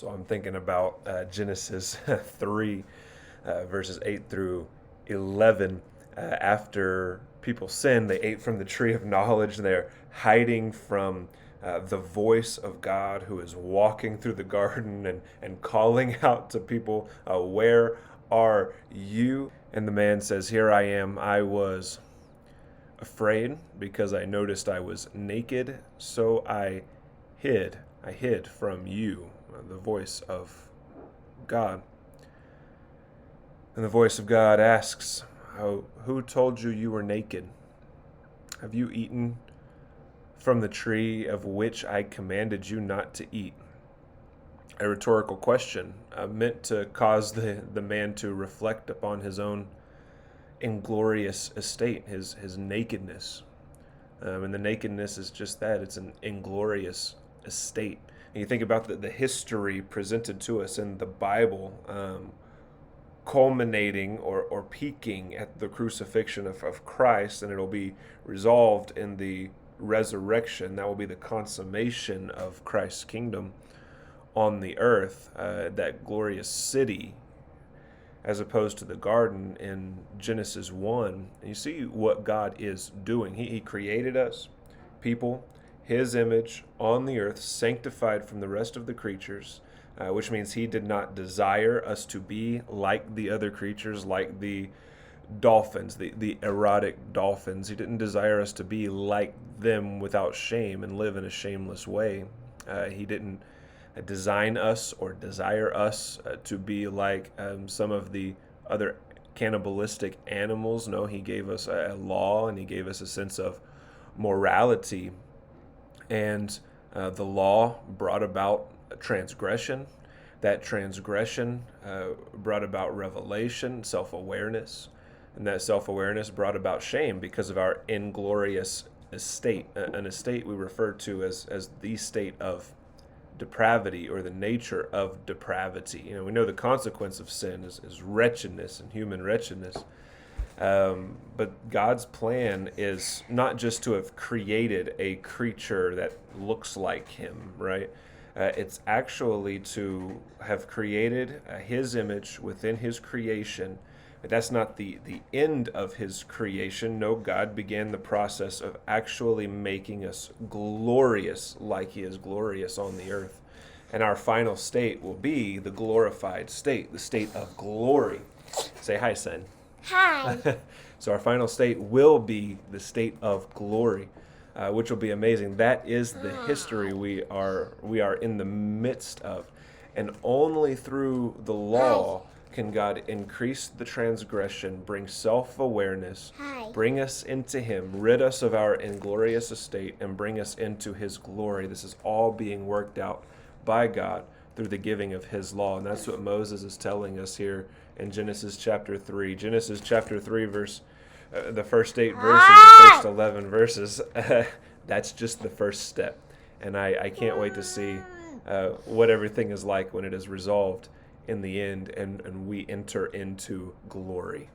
So I'm thinking about Genesis 3, verses 8 through 11. After people sinned, they ate from the tree of knowledge, and they're hiding from the voice of God who is walking through the garden and calling out to people, where are you? And the man says, here I am. I was afraid because I noticed I was naked, so I hid. I hid from you, the voice of God. And the voice of God asks, who told you you were naked? Have you eaten from the tree of which I commanded you not to eat? A rhetorical question meant to cause the man to reflect upon his own inglorious estate, his nakedness. And the nakedness is just that. It's an inglorious estate. And you think about the history presented to us in the Bible, culminating or peaking at the crucifixion of Christ, and it'll be resolved in the resurrection. That will be the consummation of Christ's kingdom on the earth, that glorious city, as opposed to the garden in Genesis 1. And you see what God is doing. He created us, people, his image on the earth, sanctified from the rest of the creatures, which means he did not desire us to be like the other creatures, like the dolphins, the erotic dolphins. He didn't desire us to be like them without shame and live in a shameless way. He didn't design us or desire us to be like some of the other cannibalistic animals. No, he gave us a law, and he gave us a sense of morality. And the law brought about transgression. That transgression brought about revelation, self-awareness. And that self-awareness brought about shame because of our inglorious estate, an estate we refer to as the state of depravity, or the nature of depravity. We know the consequence of sin is wretchedness and human wretchedness. But God's plan is not just to have created a creature that looks like him, right? It's actually to have created his image within his creation. But that's not the end of his creation. No, God began the process of actually making us glorious like he is glorious on the earth. And our final state will be the glorified state, the state of glory. Say hi, son. Hi. So our final state will be the state of glory, which will be amazing. That is the history we are in the midst of. And only through the law can God increase the transgression, bring self-awareness, bring us into him, rid us of our inglorious estate, and bring us into his glory. This is all being worked out by God through the giving of his law. And that's what Moses is telling us here in Genesis chapter 3. Genesis chapter 3, the first 8 verses, the first 11 verses, that's just the first step. And I can't wait to see what everything is like when it is resolved in the end, and we enter into glory.